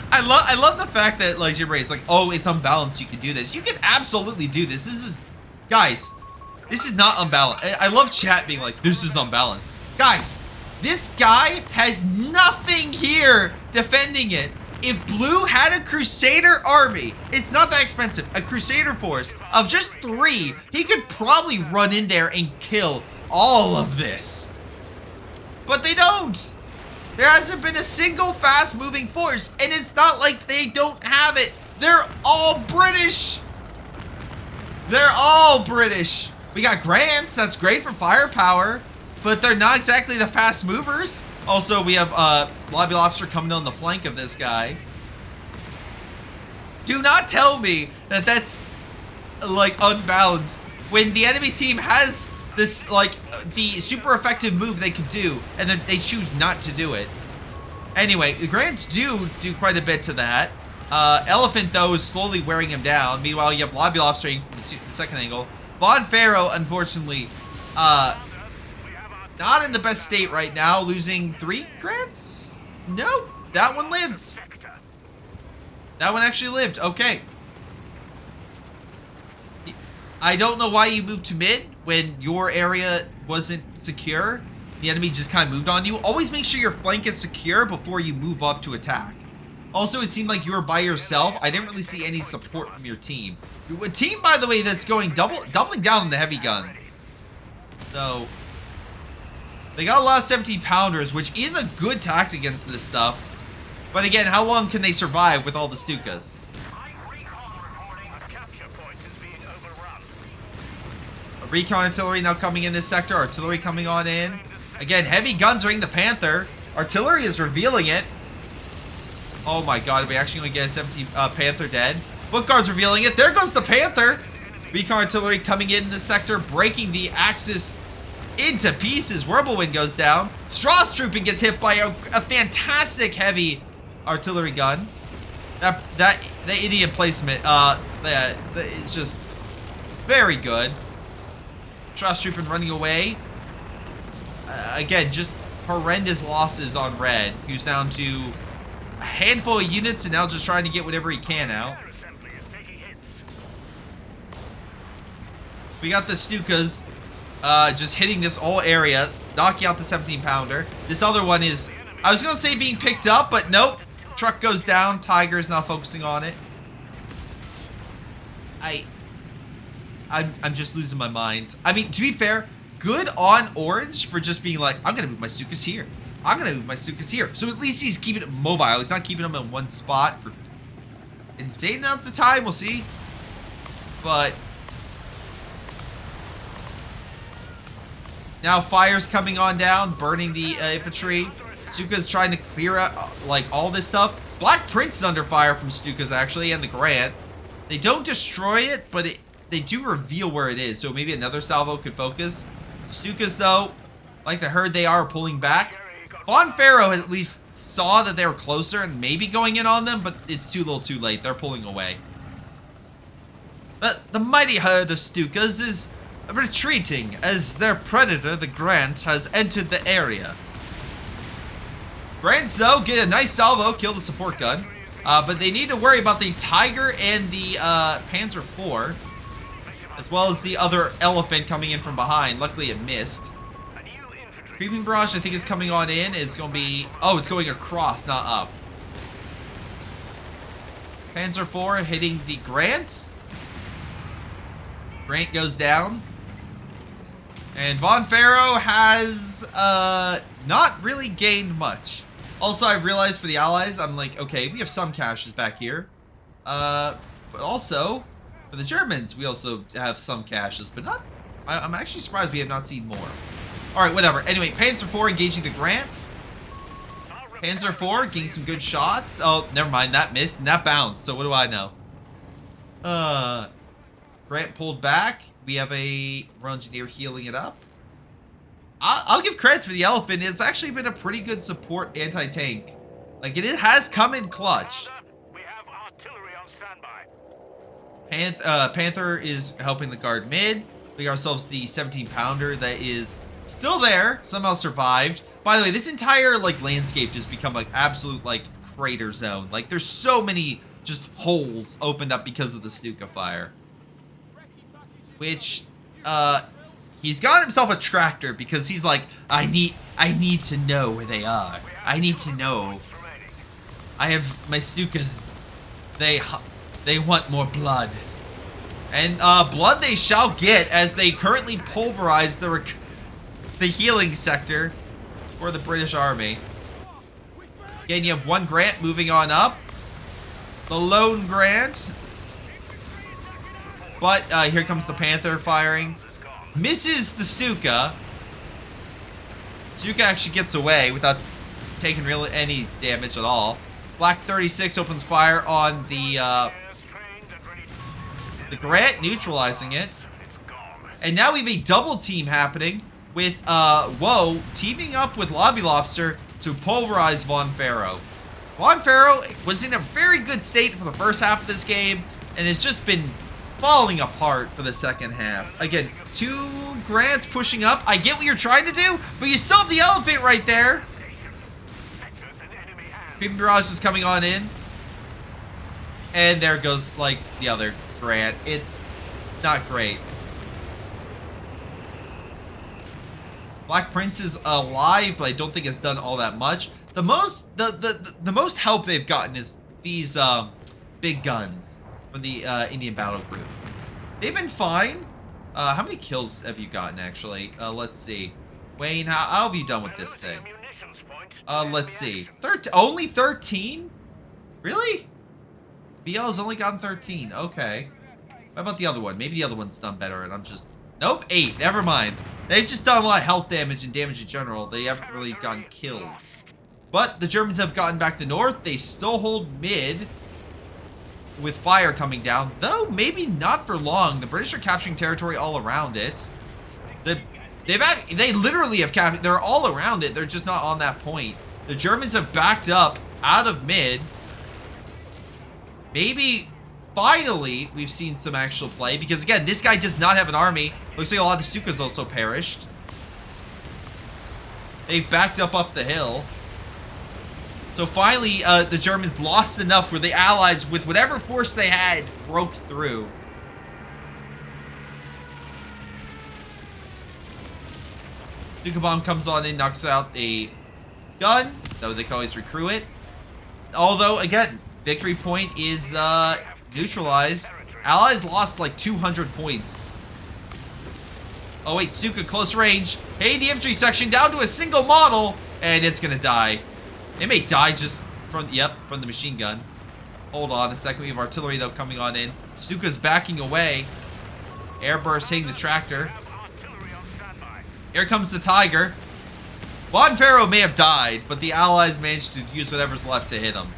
S1: I love the fact that, like, Jim Ray's like, oh, it's unbalanced, you can do this. You can absolutely do this. Guys, this is not unbalanced. I love chat being like, this is unbalanced. Guys, this guy has nothing here defending it. If Blue had a Crusader army, it's not that expensive, a Crusader force of just 3, he could probably run in there and kill all of this. But they don't. There hasn't been a single fast-moving force, and it's not like they don't have it. They're all British. They're all British. We got Grants, that's great for firepower, but they're not exactly the fast movers. Also, we have Lobby Lobster coming on the flank of this guy. Do not tell me that that's, like, unbalanced when the enemy team has this, like, the super effective move they could do, and then they choose not to do it. Anyway, the Grants do quite a bit to that. Elephant, though, is slowly wearing him down. Meanwhile, you have Lobby Lobster from the second angle. Von Pharaoh, unfortunately, not in the best state right now, losing 3 Grants? No, that one lived. That one actually lived. Okay. I don't know why you moved to mid when your area wasn't secure. The enemy just kind of moved on you. Always make sure your flank is secure before you move up to attack. Also, it seemed like you were by yourself. I didn't really see any support from your team. A team, by the way, that's going doubling down on the heavy guns. So, they got a lot of 17 pounders, which is a good tactic against this stuff. But again, how long can they survive with all the Stukas? Recon artillery now coming in this sector. Artillery coming on in. Again, heavy guns ring the Panther. Artillery is revealing it. Oh my god, are we actually going to get a 17 Panther dead? Book guard's revealing it. There goes the Panther. Recon artillery coming in this sector, breaking the Axis into pieces. Whirlwind goes down. Strauss trooping gets hit by a fantastic heavy artillery gun. That idiot placement, it's just very good. Strauss trooping running away. Again, just horrendous losses on red. He was down to a handful of units and now just trying to get whatever he can out. We got the Stukas just hitting this whole area, knocking out the 17 pounder. This other one is, I was gonna say being picked up, but nope. Truck goes down. Tiger is now focusing on it. I'm just losing my mind. I mean, to be fair, good on Orange for just being like, I'm gonna move my Stukas here. I'm gonna move my Stukas here. So at least he's keeping it mobile. He's not keeping them in one spot for insane amounts of time. We'll see. But now fire's coming on down, burning the infantry. Stuka's trying to clear out like all this stuff. Black Prince is under fire from Stuka's actually, and the Grant. They don't destroy it, but they do reveal where it is, so maybe another salvo could focus. Stuka's, though, like the herd they are, pulling back. Von Pharaoh at least saw that they were closer and maybe going in on them, but it's too little too late. They're pulling away. But the mighty herd of Stukas is retreating as their predator, the Grant, has entered the area. Grants, though, get a nice salvo, kill the support gun. But they need to worry about the Tiger and the Panzer IV, as well as the other Elephant coming in from behind. Luckily, it missed. Creeping Barrage, I think, is coming on in. It's going to be... Oh, it's going across, not up. Panzer IV hitting the Grant. Grant goes down. And Von Pharaoh has not really gained much. Also, I realized for the allies, I'm like, okay, we have some caches back here. But also, for the Germans, we also have some caches, but not... I'm actually surprised we have not seen more. Alright, whatever. Anyway, Panzer IV engaging the Grant. Panzer IV getting some good shots. Oh, never mind. That missed and that bounced. So what do I know? Grant pulled back. We have a engineer healing it up. I'll give credit for the Elephant. It's actually been a pretty good support anti-tank. Like, it has come in clutch.
S3: We have artillery on standby.
S1: Panther is helping the guard mid. We got ourselves the 17-pounder that is still there. Somehow survived. By the way, this entire, like, landscape just become, like, absolute, like, crater zone. Like, there's so many just holes opened up because of the Stuka fire. Which, he's got himself a tractor because he's like, I need to know where they are. I need to know. I have my Stukas. They want more blood. And blood they shall get as they currently pulverize the healing sector for the British Army. Again, you have one Grant moving on up. The lone Grant. But here comes the Panther firing. Misses the Stuka. Stuka actually gets away without taking really any damage at all. Black 36 opens fire on the Grant, neutralizing it. And now we have a double team happening with Woe teaming up with Lobby Lobster to pulverize Von Pharaoh. Von Pharaoh was in a very good state for the first half of this game and has just been falling apart for the second half. Again, two Grants pushing up. I get what you're trying to do, but you still have the Elephant right there. Creeping Barrage is coming on in. And there goes, like, the other Grant. It's not great. Black Prince is alive, but I don't think it's done all that much. The most help they've gotten is these big guns from the Indian Battle Group. They've been fine. How many kills have you gotten, actually? Let's see. Wayne, how have you done with this thing? Let's see. Only 13? Really? BL's only gotten 13. Okay. What about the other one? Maybe the other one's done better, and I'm just... Nope, 8. Never mind. They've just done a lot of health damage and damage in general. They haven't really gotten kills. But the Germans have gotten back to north. They still hold mid with fire coming down, though maybe not for long. The British are capturing territory all around it. They literally have captured. They're all around it. They're just not on that point. The Germans have backed up out of mid. Maybe finally we've seen some actual play because again, this guy does not have an army. Looks like a lot of the Stukas also perished. They've backed up the hill. So finally, the Germans lost enough where the Allies, with whatever force they had, broke through. Stuka Bomb comes on in, knocks out a gun, though they can always recruit it. Although, again, victory point is neutralized. Allies lost like 200 points. Oh wait, Stuka close range. Hey, the infantry section down to a single model, and it's gonna die. It may die just from, from the machine gun. Hold on a second. We have artillery, though, coming on in. Stuka's backing away. Airburst hitting the tractor. Here comes the Tiger. Von Pharaoh may have died, but the Allies managed to use whatever's left to hit him.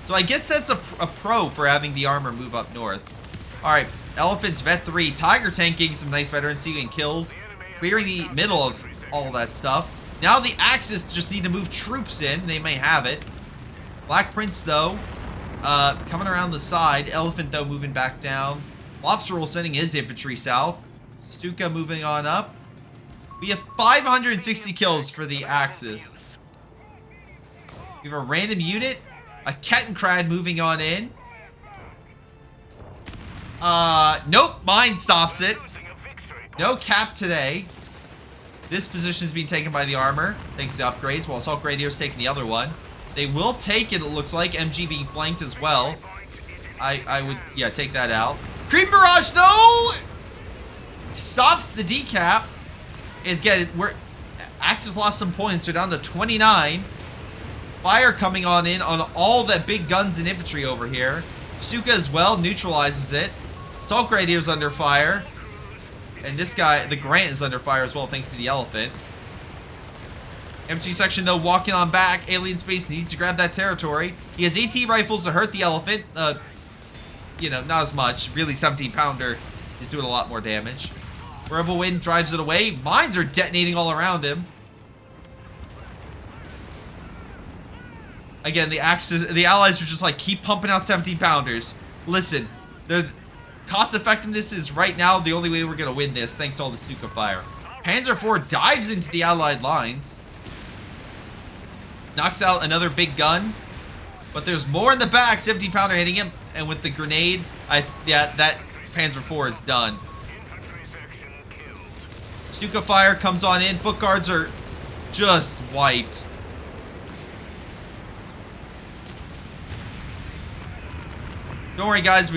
S1: So I guess that's a pro for having the armor move up north. Alright, Elephants, Vet 3. Tiger tanking some nice veterancy and kills. Clearing the middle of all that stuff. Now the Axis just need to move troops in. They may have it. Black Prince, though, coming around the side. Elephant, though, moving back down. Lobster Roll sending his infantry south. Stuka moving on up. We have 560 kills for the Axis. We have a random unit. A Kettenkrad moving on in. Nope. Mine stops it. No cap today. This position is being taken by the armor, thanks to upgrades, while Assault Grenadiers taking the other one. They will take it looks like. MG being flanked as well. I would, take that out. Creep Barrage, though, stops the decap. Again, Axis lost some points. They're down to 29. Fire coming on in on all the big guns and infantry over here. Stuka as well neutralizes it. Assault Grenadiers under fire. And this guy, the Grant, is under fire as well thanks to the elephant. Infantry section though walking on back. Alien Space needs to grab that territory. He has AT rifles to hurt the elephant. You know, not as much. Really, 17-pounder is doing a lot more damage. Rebel Wind drives it away. Mines are detonating all around him. Again, the allies are just like, keep pumping out 17-pounders. Listen, their cost effectiveness is right now the only way we're going to win this, thanks to all the Stuka fire. Panzer IV dives into the allied lines. Knocks out another big gun. But there's more in the back. 17-pounder hitting him. And with the grenade, yeah, that Panzer IV is done. Stuka fire comes on in. Foot guards are just wiped. Don't worry, guys.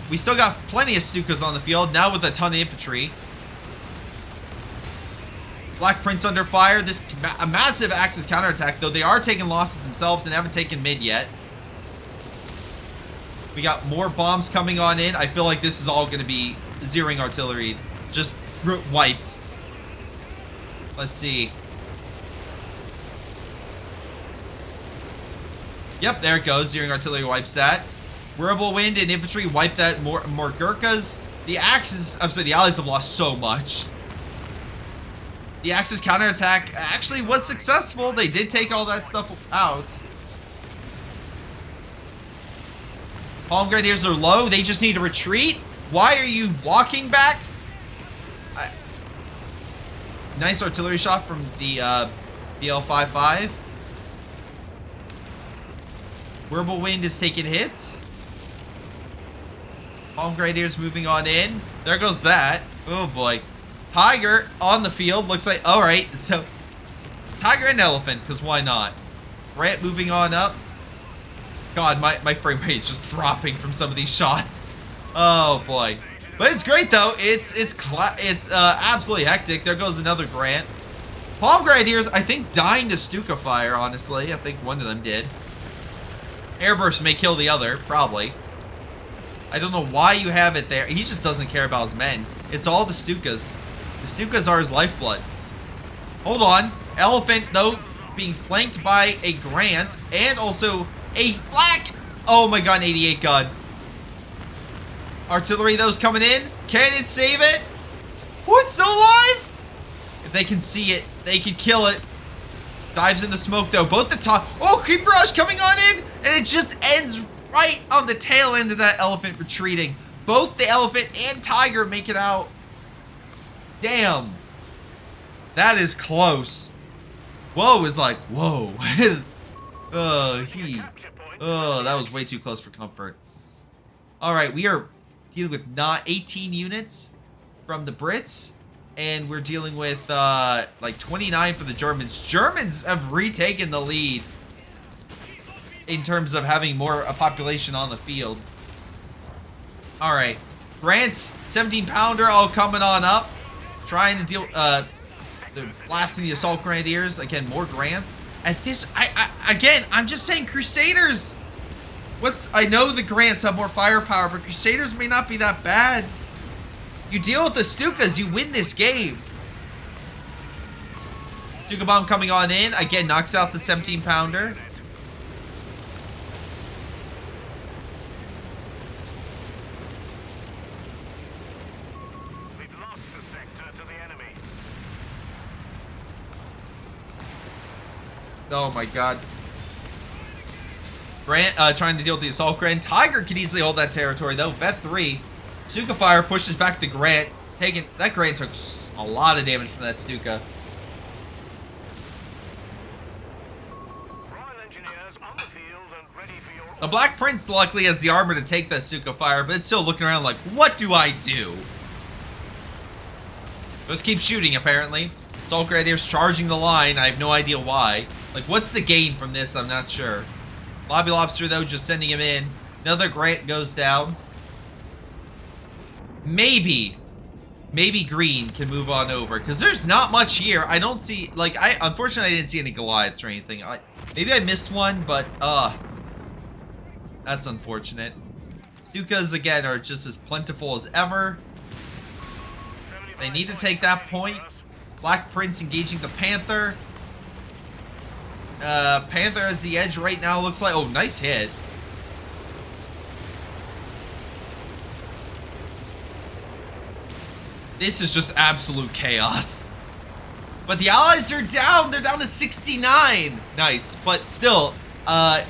S1: We still got plenty of Stukas on the field. Now with a ton of infantry. Black Prince under fire. This a massive Axis counterattack, though they are taking losses themselves and haven't taken mid yet. We got more bombs coming on in. I feel like this is all going to be zeroing artillery. Just wiped. Let's see. Yep, there it goes. Zeroing artillery wipes that. Rebel Wind and infantry wipe that. More Gurkhas. The Axis, I'm sorry, the allies have lost so much. The Axis counterattack actually was successful. They did take all that stuff out. Palm Grenadiers are low. They just need to retreat. Why are you walking back? Nice artillery shot from the BL-55. Rebel Wind is taking hits. Palm Grenadiers moving on in. There goes that. Oh boy. Tiger on the field. Looks like, alright, so Tiger and Elephant, because why not? Grant moving on up. God, my frame rate is just dropping from some of these shots. Oh boy. But it's great though. It's absolutely hectic. There goes another Grant. Palm Grenadiers, I think, dying to Stuka fire, honestly. I think one of them did. Airburst may kill the other, probably. I don't know why you have it there. He just doesn't care about his men. It's all the Stukas. The Stukas are his lifeblood. Hold on. Elephant, though, being flanked by a Grant and also a black. Oh my god, an 88 gun. Artillery, those coming in. Can it save it? Oh, it's still alive. If they can see it, they can kill it. Dives in the smoke, though. Both the top. Oh, Creep Rush coming on in. And it just ends right on the tail end of that elephant retreating. Both the elephant and tiger make it out. Damn. That is close. Whoa is like, whoa. Oh, that was way too close for comfort. Alright, we are dealing with not 18 units from the Brits. And we're dealing with like 29 for the Germans. Germans have retaken the lead in terms of having more a population on the field. Alright. Grant's 17-pounder all coming on up. Trying to deal, they're blasting the Assault Grenadiers. Again, more Grants. At this, again, I'm just saying Crusaders. I know the Grants have more firepower, but Crusaders may not be that bad. You deal with the Stukas, you win this game. Stuka bomb coming on in. Again, knocks out the 17-pounder. Oh my god. Grant trying to deal with the Assault Grant. Tiger can easily hold that territory though. Vet 3. Stuka fire pushes back the Grant. That Grant took a lot of damage from that Stuka. The Black Prince luckily has the armor to take that Stuka fire, but it's still looking around like, what do I do? Just keep shooting apparently. Assault Grenadiers charging the line. I have no idea why. Like, what's the gain from this? I'm not sure. Lobby Lobster, though, just sending him in. Another Grant goes down. Maybe maybe green can move on over, because there's not much here. I don't see, like, unfortunately I didn't see any Goliaths or anything. Maybe I missed one, but that's unfortunate. Stukas again are just as plentiful as ever. They need to take that point. Black Prince engaging the Panther. Panther has the edge right now, looks like. Oh, nice hit. This is just absolute chaos. But the allies are down. They're down to 69. Nice, but still, but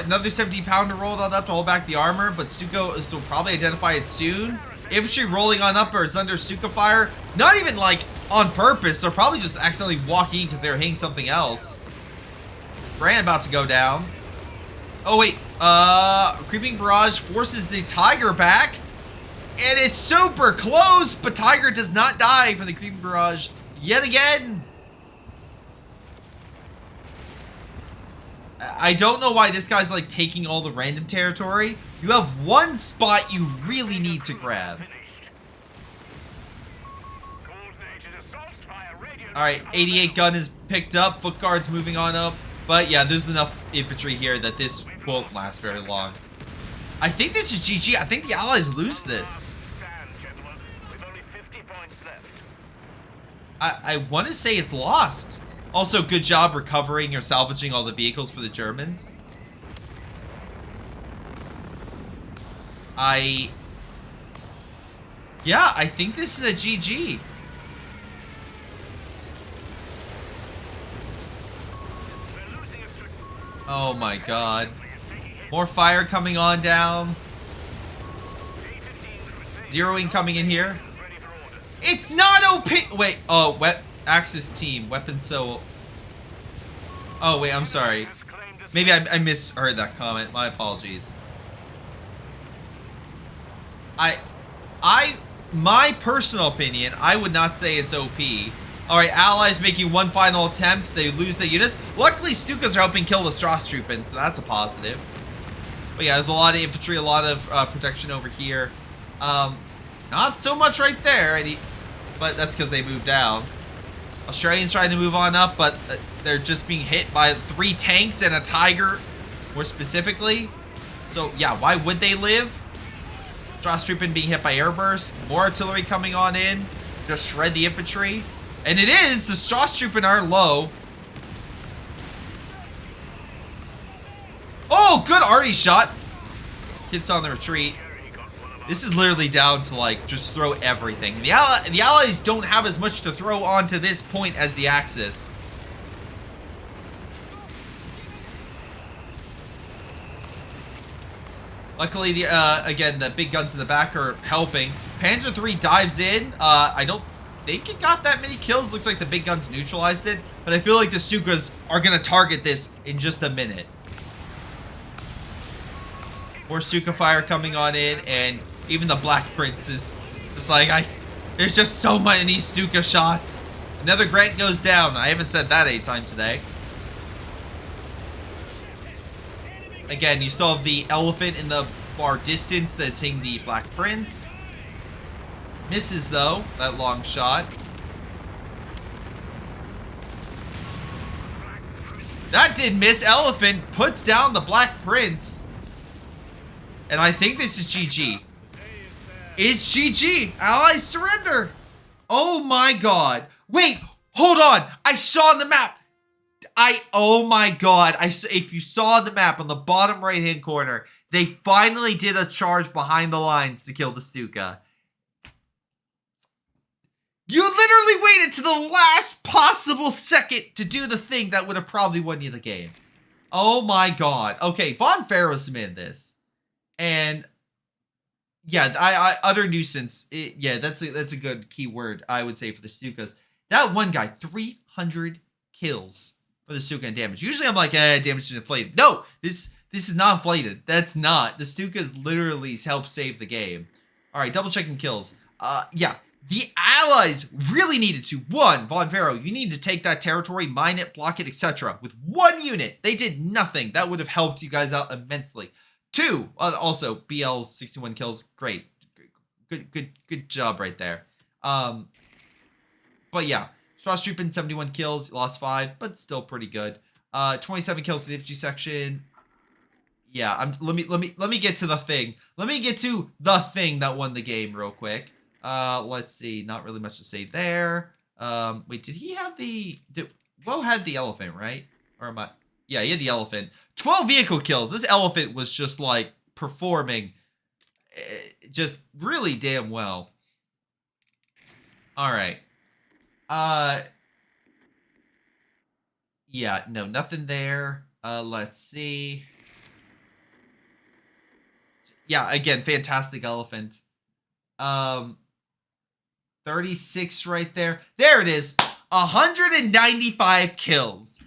S1: another 70-pounder rolled on up to hold back the armor, but Stuka will probably identify it soon. Infantry rolling on up, or it's under Stuka fire. Not even like on purpose. They're probably just accidentally walking because they were hitting something else. Brand about to go down. Oh wait, creeping barrage forces the Tiger back, and it's super close, but Tiger does not die for the creeping barrage yet again. I don't know why this guy's like taking all the random territory. You have one spot you really need to grab. Alright, 88 gun is picked up. Foot guard's moving on up. But yeah, there's enough infantry here that this won't last very long. I think this is GG. I think the allies lose this. I want to say it's lost. Also, good job recovering or salvaging all the vehicles for the Germans. Yeah, I think this is a GG. Oh my god. More fire coming on down. Zeroing coming in here. It's not OP. Wait, oh, Axis team, weapon so. Oh wait, I'm sorry. Maybe I misheard that comment. My apologies. My personal opinion, I would not say it's OP. Alright, allies making one final attempt. They lose the units. Luckily, Stukas are helping kill the Strasstruppen, so that's a positive. But yeah, there's a lot of infantry, a lot of protection over here. Not so much right there, but that's because they moved down. Australians trying to move on up, but they're just being hit by 3 tanks and a Tiger, more specifically. So yeah, why would they live? Strasstruppen being hit by airburst. More artillery coming on in. Just shred the infantry. And it is! The Strasstruppen are low. Oh, good arty shot. Kids on the retreat. This is literally down to like just throw everything. The allies don't have as much to throw onto this point as the Axis. Luckily, again, the big guns in the back are helping. Panzer III dives in. I don't think it got that many kills. Looks like the big guns neutralized it. But I feel like the Stukas are going to target this in just a minute. More Stuka fire coming on in. And even the Black Prince is just like, there's just so many Stuka shots. Another Grant goes down. I haven't said that 8 times today. Again, you still have the elephant in the far distance that's hitting the Black Prince. Misses, though, that long shot. That did miss. Elephant puts down the Black Prince. And I think this is GG. It's GG. Allies surrender. Oh my god. Wait, hold on. I saw on the map. Oh my god. If you saw the map on the bottom right hand corner, they finally did a charge behind the lines to kill the Stuka. You literally waited to the last possible second to do the thing that would have probably won you the game. Oh my god. Okay, Von Farrow submitted this. And yeah, utter nuisance. Yeah, that's a good keyword, I would say, for the Stukas. That one guy, 300 kills for the Stuka and damage. Usually I'm like, damage is inflated. No, this is not inflated. That's not. The Stukas literally help save the game. All right, double checking kills. Yeah, the allies really needed to. 1, Von Farrow, you need to take that territory, mine it, block it, etc. With 1 unit. They did nothing. That would have helped you guys out immensely. 2. Also, BL 61 kills. Great. Good job right there. But yeah, Shawstrupen 71 kills, lost 5, but still pretty good. 27 kills in the infantry section. Yeah, let me get to the thing. Let me get to the thing that won the game real quick. Let's see. Not really much to say there. Wait, did he have the... Woe had the elephant, right? Or am I... Yeah, he had the elephant. 12 vehicle kills. This elephant was just, like, performing just really damn well. All right. Yeah, no, nothing there. Let's see. Yeah, again, fantastic elephant. 36 right there. There it is. 195 kills.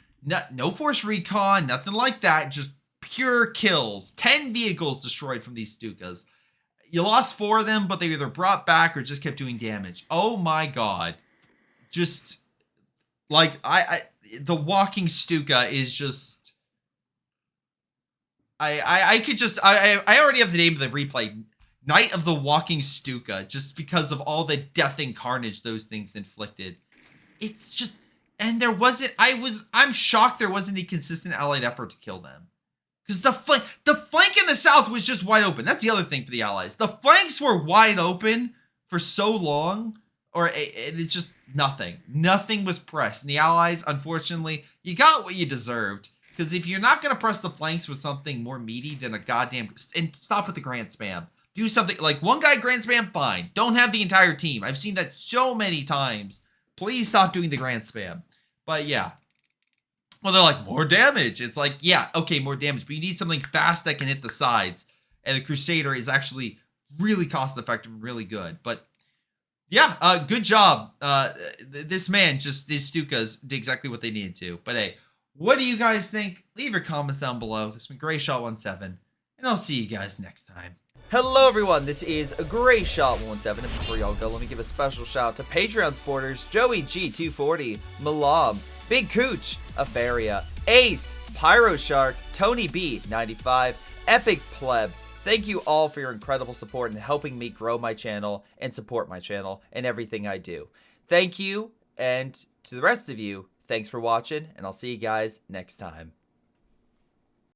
S1: No force recon, nothing like that. Just pure kills. 10 vehicles destroyed from these Stukas. You lost 4 of them, but they either brought back or just kept doing damage. Oh my god. Just like the walking Stuka is just I already have the name of the replay. Night of the Walking Stuka, just because of all the death and carnage those things inflicted. It's just, and there wasn't, I'm shocked there wasn't a consistent allied effort to kill them. Because the flank in the south was just wide open. That's the other thing for the allies. The flanks were wide open for so long, it's just nothing. Nothing was pressed. And the allies, unfortunately, you got what you deserved. Because if you're not going to press the flanks with something more meaty than a goddamn, and stop with the grand spam. Do something like one guy grand spam, fine. Don't have the entire team. I've seen that so many times. Please stop doing the grand spam. But yeah. Well, they're like, more damage. It's like, yeah, okay, more damage. But you need something fast that can hit the sides. And the Crusader is actually really cost effective and really good. But yeah, good job. This man, just these Stukas did exactly what they needed to. But hey, what do you guys think? Leave your comments down below. This has been Greyshot17. And I'll see you guys next time.
S4: Hello everyone, this is Greyshot17, and before y'all go, let me give a special shout out to Patreon supporters Joey G240, Milam, Big Cooch, Aphyria, Ace, Pyro Shark, Tonybee 95, Epic Pleb. Thank you all for your incredible support in helping me grow my channel and support my channel and everything I do. Thank you, and to the rest of you, thanks for watching, and I'll see you guys next time.